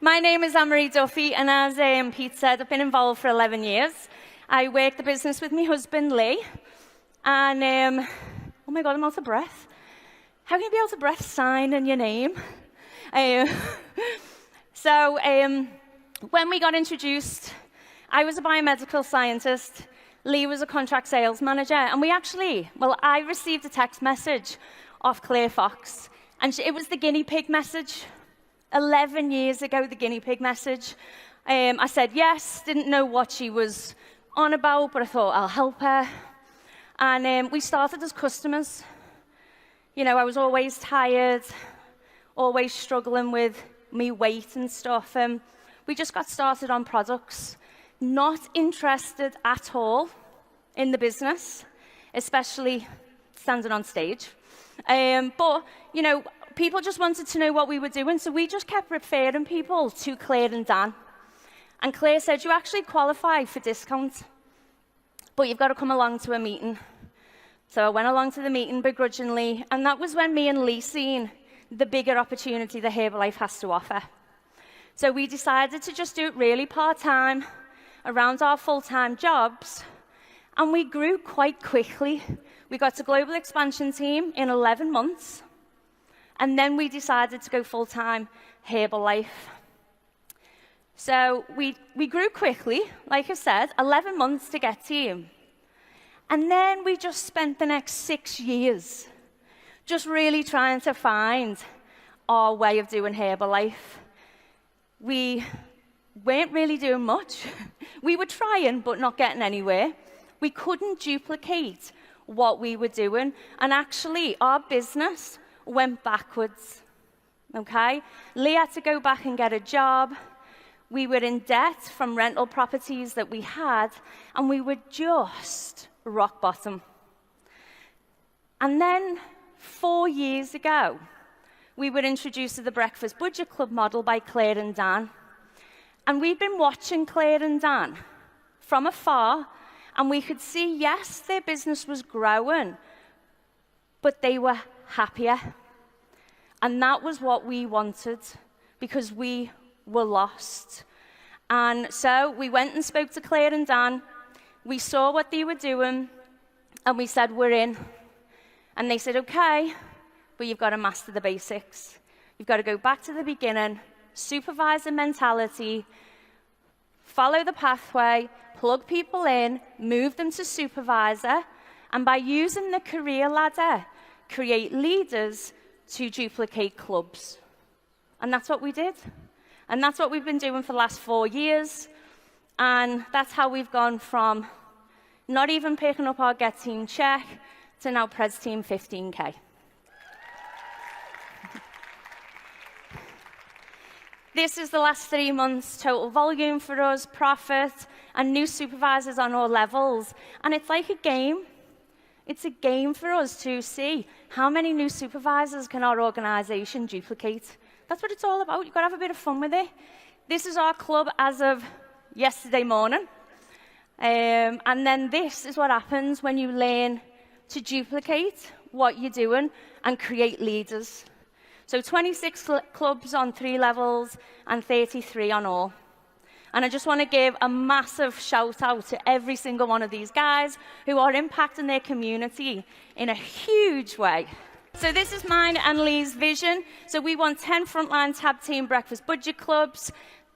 My name is Amarie Duffy, and as Pete said, I've been involved for 11 years. I work the business with my husband, Lee, and oh my God, I'm out of breath. How can you be out of breath signing your name? So when we got introduced, I was a biomedical scientist, Lee was a contract sales manager, and I received a text message off Claire Fox, and it was the guinea pig message. 11 years ago, the guinea pig message. I said yes, didn't know what she was on about, but I thought I'll help her. And we started as customers. You know, I was always tired, always struggling with me weight and stuff. We just got started on products, not interested at all in the business, especially standing on stage. But, you know, people just wanted to know what we were doing, so we just kept referring people to Claire and Dan. And Claire said, you actually qualify for discounts, but you've got to come along to a meeting. So I went along to the meeting begrudgingly, and that was when me and Lee seen the bigger opportunity that Herbalife has to offer. So we decided to just do it really part-time, around our full-time jobs, and we grew quite quickly. We got to global expansion team in 11 months, and then we decided to go full-time Herbalife. So we grew quickly, like I said, 11 months to get team. And then we just spent the next 6 years just really trying to find our way of doing Herbalife. We weren't really doing much. We were trying, but not getting anywhere. We couldn't duplicate what we were doing, and actually, our business went backwards, okay? Lee had to go back and get a job. We were in debt from rental properties that we had, and we were just rock bottom. And then 4 years ago, we were introduced to the Breakfast Budget Club model by Claire and Dan. And we've been watching Claire and Dan from afar, and we could see, yes, their business was growing, but they were happier. And that was what we wanted, because we were lost. And so we went and spoke to Claire and Dan. We saw what they were doing, and we said, we're in. And they said, okay, but you've got to master the basics. You've got to go back to the beginning, supervisor mentality, follow the pathway, plug people in, move them to supervisor, and by using the career ladder, create leaders to duplicate clubs. And that's what we did. And that's what we've been doing for the last 4 years. And that's how we've gone from not even picking up our Get Team check to now Pres Team 15K. This is the last 3 months total volume for us, profit, and new supervisors on all levels. And it's like a game. It's a game for us to see how many new supervisors can our organization duplicate. That's what it's all about. You've got to have a bit of fun with it. This is our club as of yesterday morning. And then this is what happens when you learn to duplicate what you're doing and create leaders. So 26 clubs on 3 levels and 33 on all. And I just want to give a massive shout out to every single one of these guys who are impacting their community in a huge way. So this is mine and Lee's vision. So we want 10 frontline tab team breakfast budget clubs,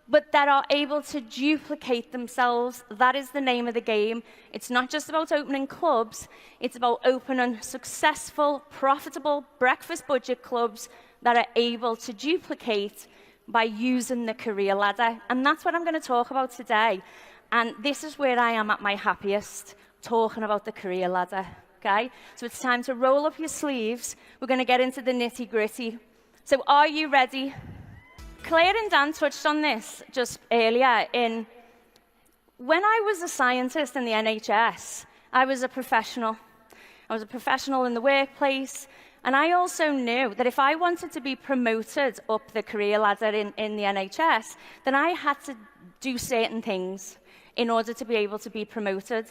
but that are able to duplicate themselves. That is the name of the game. It's not just about opening clubs, it's about opening successful, profitable breakfast budget clubs that are able to duplicate by using the career ladder. And that's what I'm going to talk about today. And this is where I am at my happiest, talking about the career ladder. Okay? So it's time to roll up your sleeves. We're going to get into the nitty-gritty. So are you ready? Claire and Dan touched on this just earlier. When I was a scientist in the NHS, I was a professional. I was a professional in the workplace. And I also knew that if I wanted to be promoted up the career ladder in the NHS, then I had to do certain things in order to be able to be promoted.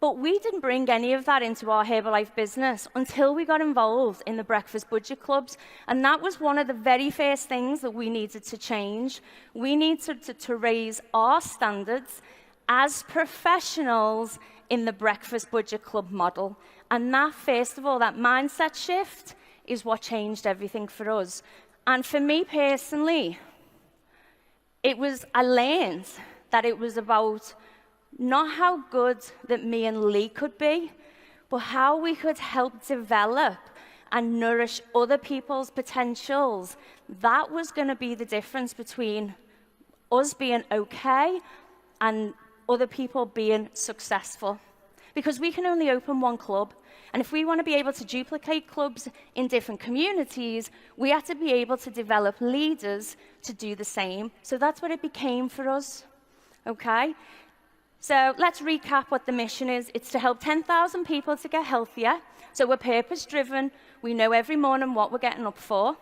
But we didn't bring any of that into our Herbalife business until we got involved in the breakfast budget clubs. And that was one of the very first things that we needed to change. We needed to raise our standards as professionals in the breakfast budget club model. And that, first of all, that mindset shift is what changed everything for us. And for me personally, I learned that it was about not how good that me and Lee could be, but how we could help develop and nourish other people's potentials. That was going to be the difference between us being okay and other people being successful. Because we can only open one club. And if we want to be able to duplicate clubs in different communities, we have to be able to develop leaders to do the same. So that's what it became for us. Okay? So let's recap what the mission is. It's to help 10,000 people to get healthier. So we're purpose-driven. We know every morning what we're getting up for.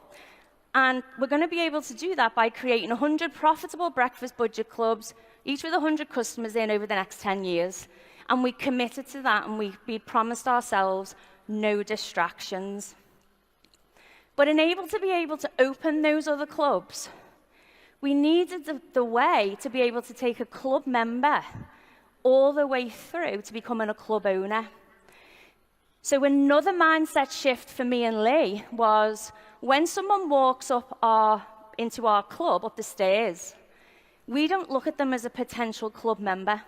And we're going to be able to do that by creating 100 profitable breakfast budget clubs, each with 100 customers in over the next 10 years. And we committed to that, and we promised ourselves no distractions. But in able to open those other clubs, we needed the way to be able to take a club member all the way through to becoming a club owner. So another mindset shift for me and Lee was when someone walks into our club, up the stairs, we don't look at them as a potential club member.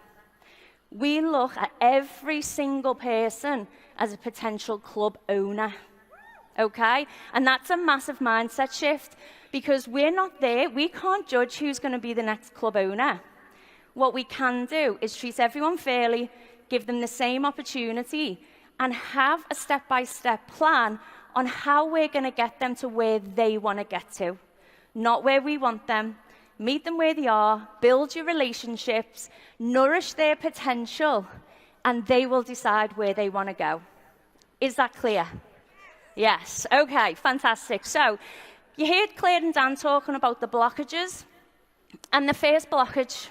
We look at every single person as a potential club owner, okay? And that's a massive mindset shift because we're not there. We can't judge who's going to be the next club owner. What we can do is treat everyone fairly, give them the same opportunity, and have a step-by-step plan on how we're going to get them to where they want to get to, not where we want them. Meet them where they are, build your relationships, nourish their potential, and they will decide where they want to go. Is that clear? Yes. Okay, fantastic. So you heard Claire and Dan talking about the blockages, and the first blockage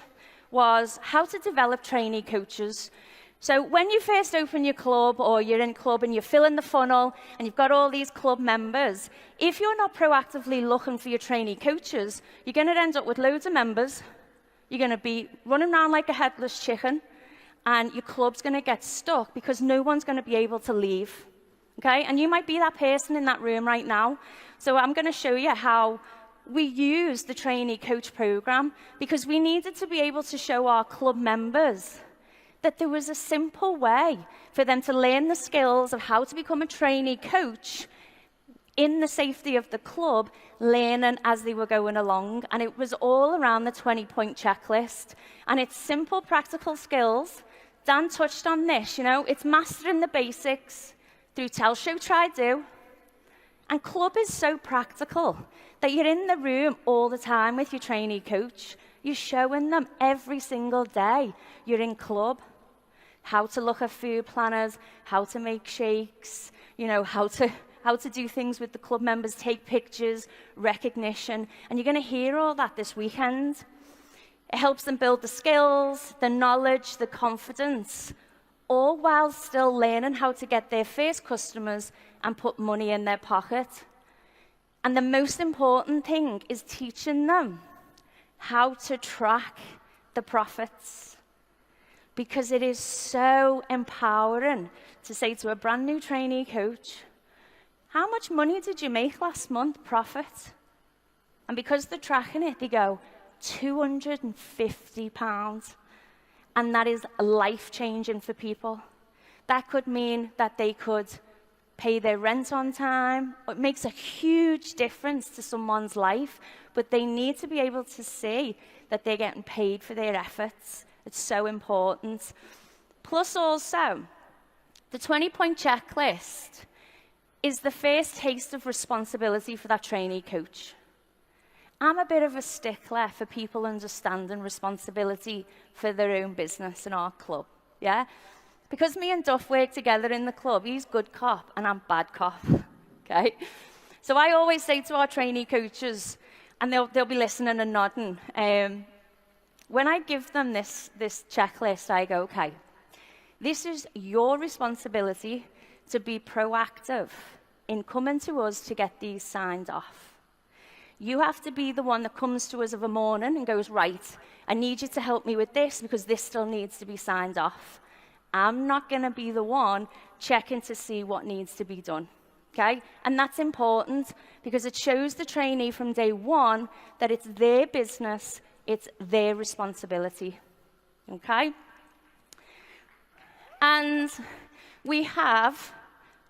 was how to develop trainee coaches. So when you first open your club or you're in club and you're filling the funnel and you've got all these club members, if you're not proactively looking for your trainee coaches, you're going to end up with loads of members. You're going to be running around like a headless chicken, and your club's going to get stuck because no one's going to be able to leave. Okay? And you might be that person in that room right now. So I'm going to show you how we use the Trainee Coach Program because we needed to be able to show our club members that there was a simple way for them to learn the skills of how to become a trainee coach in the safety of the club, learning as they were going along. And it was all around the 20-point checklist. And it's simple, practical skills. Dan touched on this, it's mastering the basics through tell, show, try, do. And club is so practical that you're in the room all the time with your trainee coach. You're showing them every single day you're in club. How to look at food planners, how to make shakes, how to do things with the club members, take pictures, recognition. And you're going to hear all that this weekend. It helps them build the skills, the knowledge, the confidence, all while still learning how to get their first customers and put money in their pocket. And the most important thing is teaching them how to track the profits. Because it is so empowering to say to a brand new trainee coach, how much money did you make last month, profit? And because they're tracking it, they go, £250. And that is life-changing for people. That could mean that they could pay their rent on time. It makes a huge difference to someone's life, but they need to be able to see that they're getting paid for their efforts. It's so important. Plus also, the 20-point checklist is the first taste of responsibility for that trainee coach. I'm a bit of a stickler for people understanding responsibility for their own business in our club, yeah? Because me and Duff work together in the club, he's good cop and I'm bad cop, okay? So I always say to our trainee coaches, and they'll be listening and nodding, when I give them this checklist, I go, okay, This is your responsibility to be proactive in coming to us to get these signed off. You have to be the one that comes to us of a morning and goes, right, I need you to help me with this because this still needs to be signed off. I'm not going to be the one checking to see what needs to be done. Okay? And that's important because it shows the trainee from day one that it's their business, it's their responsibility. Okay? And we have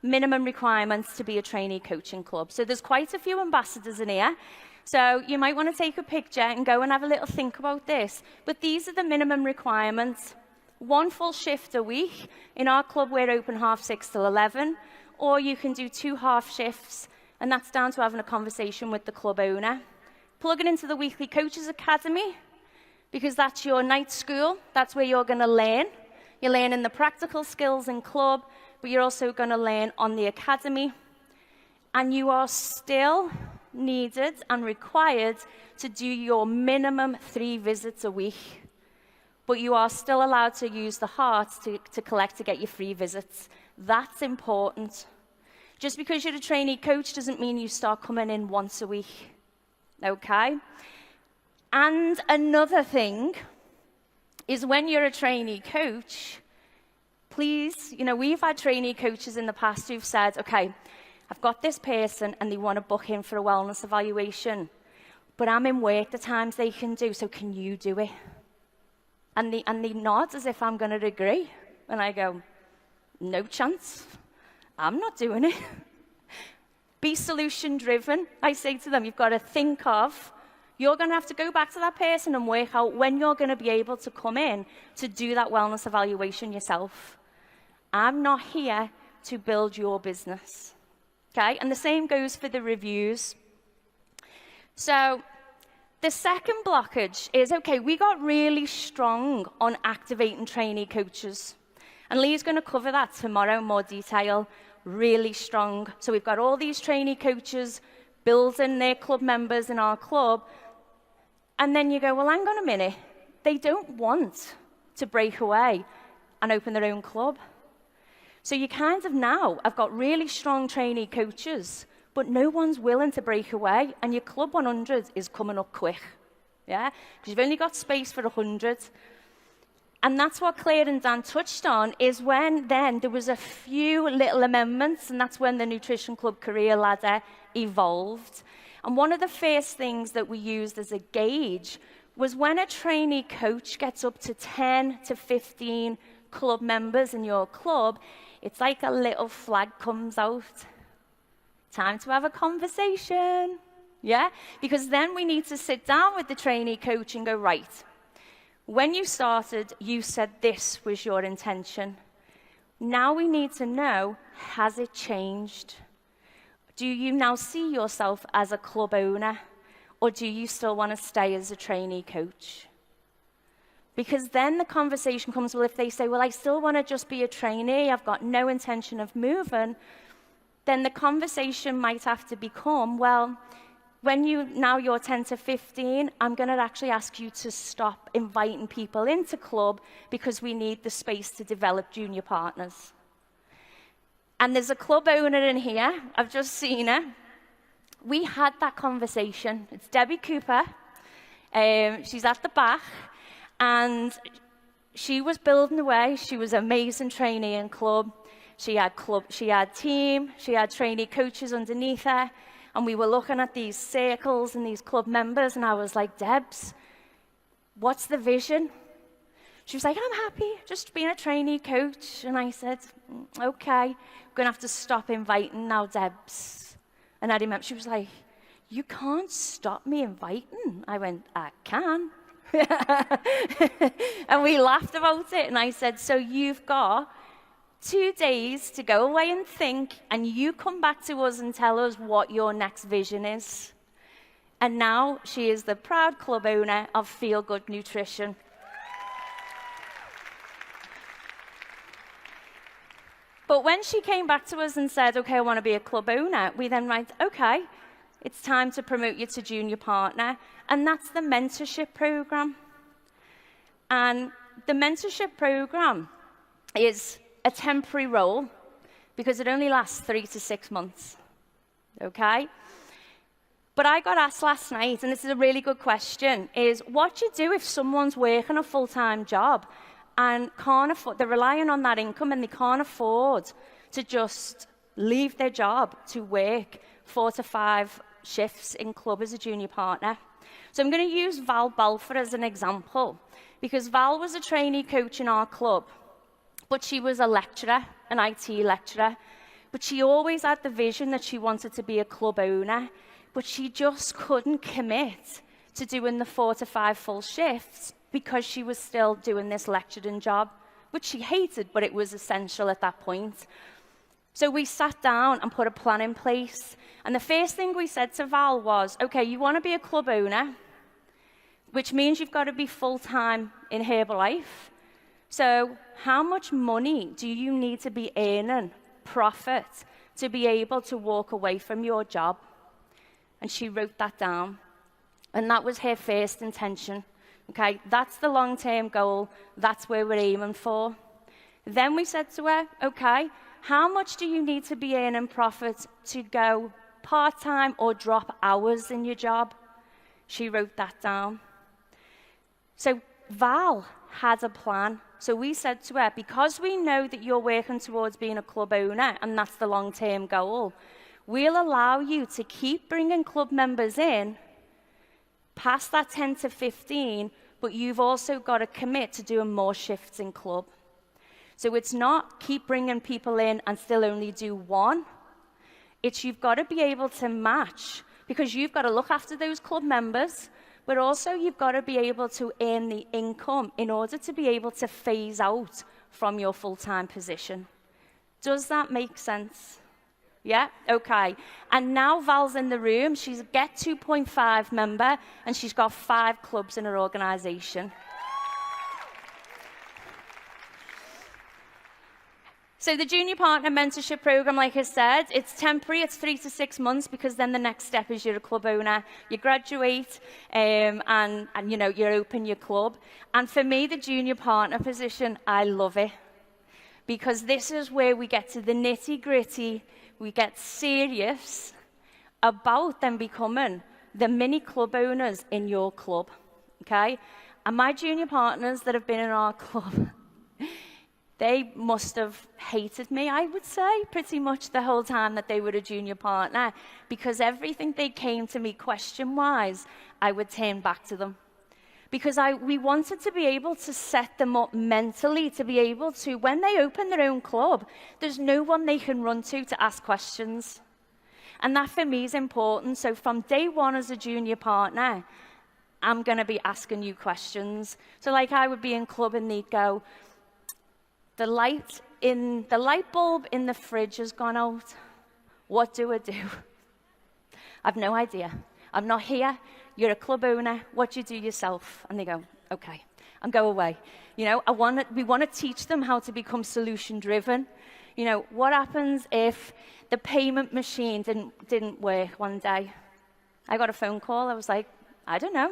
minimum requirements to be a trainee coaching club. So there's quite a few ambassadors in here. So you might want to take a picture and go and have a little think about this. But these are the minimum requirements. 1 full shift a week. In our club, we're open 6:30 till 11. Or you can do 2 half shifts, and that's down to having a conversation with the club owner. Plug it into the Weekly Coaches Academy, because that's your night school. That's where you're going to learn. You're learning the practical skills in club, but you're also going to learn on the academy. And you are still needed and required to do your minimum 3 visits a week. But you are still allowed to use the heart to collect to get your free visits. That's important. Just because you're a trainee coach doesn't mean you start coming in once a week. Okay? And another thing is when you're a trainee coach, please, we've had trainee coaches in the past who've said, okay, I've got this person and they want to book in for a wellness evaluation, but I'm in work the times they can do, so can you do it? And they nod as if I'm going to agree. And I go, no chance. I'm not doing it. Be solution-driven. I say to them, you've got to think of, you're going to have to go back to that person and work out when you're going to be able to come in to do that wellness evaluation yourself. I'm not here to build your business. Okay? And the same goes for the reviews. So the second blockage is, okay, we got really strong on activating trainee coaches. And Lee's going to cover that tomorrow in more detail. Really strong. So we've got all these trainee coaches building their club members in our club. And then you go, well, hang on a minute. They don't want to break away and open their own club. So you kind of now have got really strong trainee coaches, but no one's willing to break away, and your Club 100 is coming up quick, yeah? Because you've only got space for 100. And that's what Claire and Dan touched on, is when then there was a few little amendments, and that's when the Nutrition Club career ladder evolved. And one of the first things that we used as a gauge was when a trainee coach gets up to 10 to 15 club members in your club, it's like a little flag comes out. Time to have a conversation, yeah? Because then we need to sit down with the trainee coach and go, right, when you started, you said this was your intention. Now we need to know, has it changed? Do you now see yourself as a club owner, or do you still want to stay as a trainee coach? Because then the conversation comes, well, if they say, well, I still want to just be a trainee, I've got no intention of moving, then the conversation might have to become, well, when you're 10 to 15, I'm going to actually ask you to stop inviting people into club because we need the space to develop junior partners. And there's a club owner in here. I've just seen her. We had that conversation. It's Debbie Cooper. She's at the back. And she was building away. She was an amazing trainee in club. She had team. She had trainee coaches underneath her. And we were looking at these circles and these club members. And I was like, Debs, what's the vision? She was like, I'm happy just being a trainee coach. And I said, okay, I'm going to have to stop inviting now, Debs. And I remember, she was like, you can't stop me inviting. I went, I can. And we laughed about it. And I said, so you've got 2 days to go away and think, and you come back to us and tell us what your next vision is. And now she is the proud club owner of Feel Good Nutrition. But when she came back to us and said, okay, I want to be a club owner, we then went, okay, it's time to promote you to junior partner. And that's the mentorship program. And the mentorship program is a temporary role because it only lasts 3 to 6 months, okay? But I got asked last night, and this is a really good question, is what do you do if someone's working a full-time job and can't afford, they're relying on that income and they can't afford to just leave their job to work 4 to 5 shifts in club as a junior partner? So I'm going to use Val Balfour as an example, because Val was a trainee coach in our club, but she was a lecturer, an IT lecturer. But she always had the vision that she wanted to be a club owner, but she just couldn't commit to doing the 4 to 5 full shifts because she was still doing this lecturing job, which she hated, but it was essential at that point. So we sat down and put a plan in place. And the first thing we said to Val was, okay, you want to be a club owner, which means you've got to be full-time in Herbalife. So how much money do you need to be earning, profit, to be able to walk away from your job? And she wrote that down. And that was her first intention. Okay, that's the long-term goal. That's where we're aiming for. Then we said to her, okay, how much do you need to be earning profit to go part-time or drop hours in your job? She wrote that down. So Val had a plan. So we said to her, because we know that you're working towards being a club owner, and that's the long-term goal, we'll allow you to keep bringing club members in past that 10 to 15, but you've also got to commit to doing more shifts in club. So it's not keep bringing people in and still only do one. It's you've got to be able to match, because you've got to look after those club members, but also you've got to be able to earn the income in order to be able to phase out from your full-time position. Does that make sense? Yeah? Okay. And now Val's in the room. She's a Get 2.5 member, and she's got 5 clubs in her organisation. So the Junior Partner Mentorship Program, like I said, it's temporary. It's 3 to 6 months, because then the next step is you're a club owner. You graduate, and you know, you open your club. And for me, the junior partner position, I love it, because this is where we get to the nitty-gritty. We get serious about them becoming the mini club owners in your club, okay? And my junior partners that have been in our club, they must have hated me, I would say, pretty much the whole time that they were a junior partner, because everything they came to me question-wise, I would turn back to them. Because we wanted to be able to set them up mentally, to be able to, when they open their own club, there's no one they can run to ask questions. And that for me is important. So from day one as a junior partner, I'm going to be asking you questions. So like I would be in club and they'd go, the light bulb in the fridge has gone out. What do I do? I've no idea. I'm not here. You're a club owner. What do you do yourself? And they go, okay, and go away. You know, we want to teach them how to become solution-driven. You know, what happens if the payment machine didn't work one day? I got a phone call. I was like, I don't know.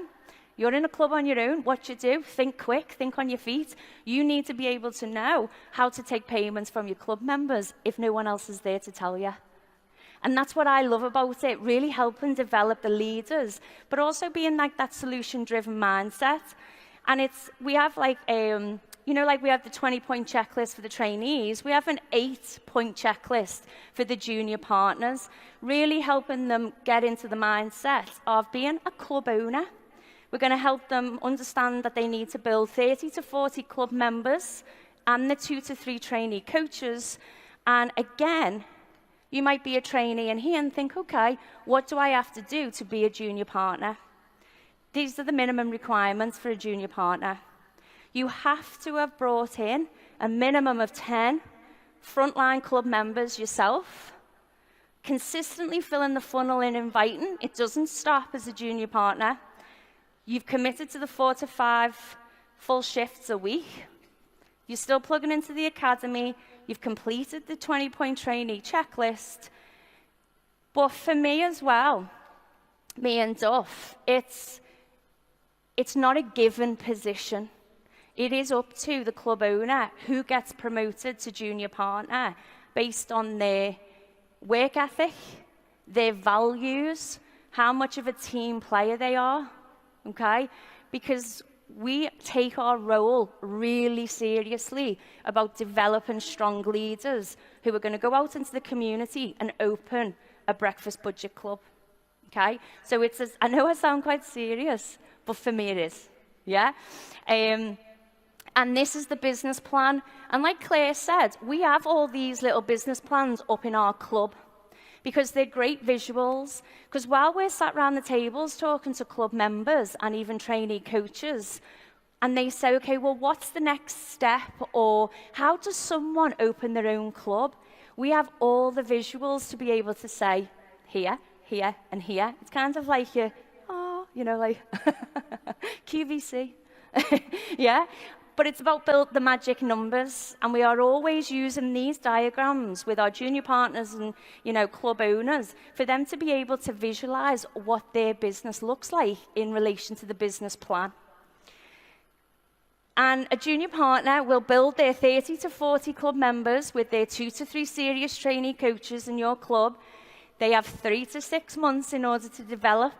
You're in a club on your own. What you do? Think quick. Think on your feet. You need to be able to know how to take payments from your club members if no one else is there to tell you. And that's what I love about it, really helping develop the leaders, but also being like that solution-driven mindset. And we have like, you know, like we have the 20-point checklist for the trainees. We have an 8-point checklist for the junior partners, really helping them get into the mindset of being a club owner. We're going to help them understand that they need to build 30 to 40 club members and the 2 to 3 trainee coaches. And again, you might be a trainee in here and think, okay, what do I have to do to be a junior partner? These are the minimum requirements for a junior partner. You have to have brought in a minimum of 10 frontline club members yourself, consistently filling the funnel and inviting. It doesn't stop as a junior partner. You've committed to the 4 to 5 full shifts a week. You're still plugging into the academy. You've completed the 20-point trainee checklist. But for me as well, me and Duff, it's not a given position. It is up to the club owner who gets promoted to junior partner based on their work ethic, their values, how much of a team player they are, okay? Because we take our role really seriously about developing strong leaders who are going to go out into the community and open a breakfast budget club, okay? So I know I sound quite serious, but for me it is, yeah? And this is the business plan. And like Claire said, we have all these little business plans up in our club because they're great visuals. Because while we're sat around the tables talking to club members and even trainee coaches, and they say, okay, well, what's the next step? Or how does someone open their own club? We have all the visuals to be able to say, here, here, and here. It's kind of like like QVC. Yeah? But it's about the magic numbers, and we are always using these diagrams with our junior partners and, club owners for them to be able to visualize what their business looks like in relation to the business plan. And a junior partner will build their 30 to 40 club members with their 2 to 3 serious trainee coaches in your club. They have 3 to 6 months in order to develop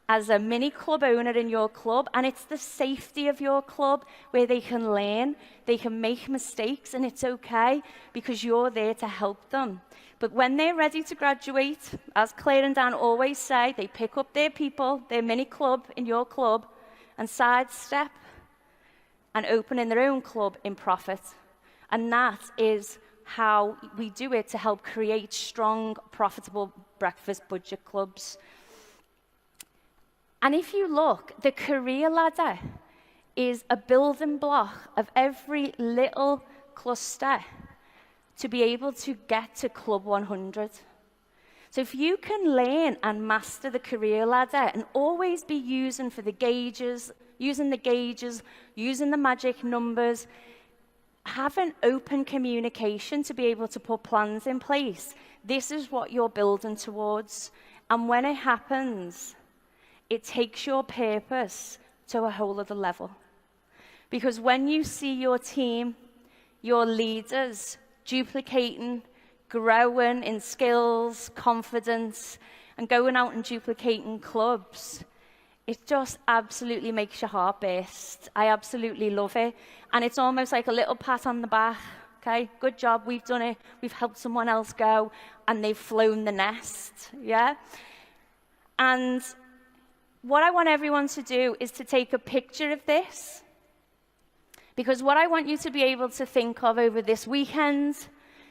as a mini club owner in your club, and it's the safety of your club where they can learn, they can make mistakes, and it's okay because you're there to help them. But when they're ready to graduate, as Claire and Dan always say, they pick up their people, their mini club in your club, and sidestep and open in their own club in profit. And that is how we do it to help create strong, profitable breakfast budget clubs. And if you look, the career ladder is a building block of every little cluster to be able to get to Club 100. So if you can learn and master the career ladder and always be using the gauges, using the magic numbers, having open communication to be able to put plans in place, this is what you're building towards. And when it happens, it takes your purpose to a whole other level. Because when you see your team, your leaders, duplicating, growing in skills, confidence, and going out and duplicating clubs, it just absolutely makes your heart burst. I absolutely love it. And it's almost like a little pat on the back. Okay, good job, we've done it. We've helped someone else go, and they've flown the nest, yeah? And what I want everyone to do is to take a picture of this, because what I want you to be able to think of over this weekend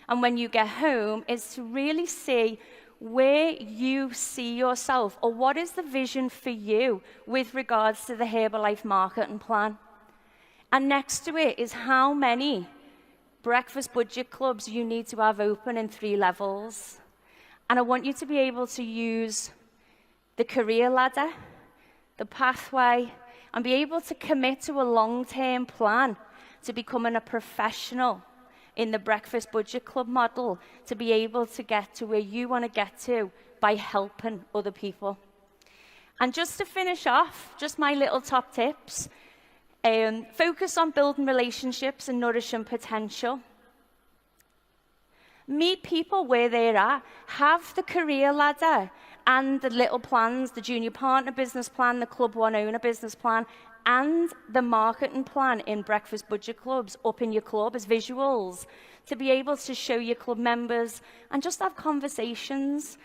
and when you get home is to really see where you see yourself, or what is the vision for you with regards to the Herbalife marketing plan. And next to it is how many breakfast budget clubs you need to have open in 3 levels. And I want you to be able to use the career ladder, the pathway, and be able to commit to a long-term plan to becoming a professional in the breakfast budget club model, to be able to get to where you want to get to by helping other people. And just to finish off, just my little top tips. Focus on building relationships and nourishing potential. Meet people where they're at. Have the career ladder and the little plans, the junior partner business plan, the club one owner business plan, and the marketing plan in breakfast budget clubs up in your club as visuals to be able to show your club members and just have conversations.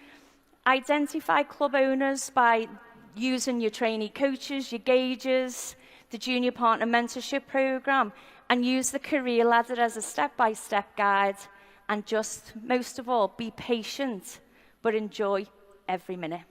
Identify club owners by using your trainee coaches, your gauges, the Junior Partner Mentorship Program, and use the career ladder as a step-by-step guide. And just, most of all, be patient, but enjoy every minute.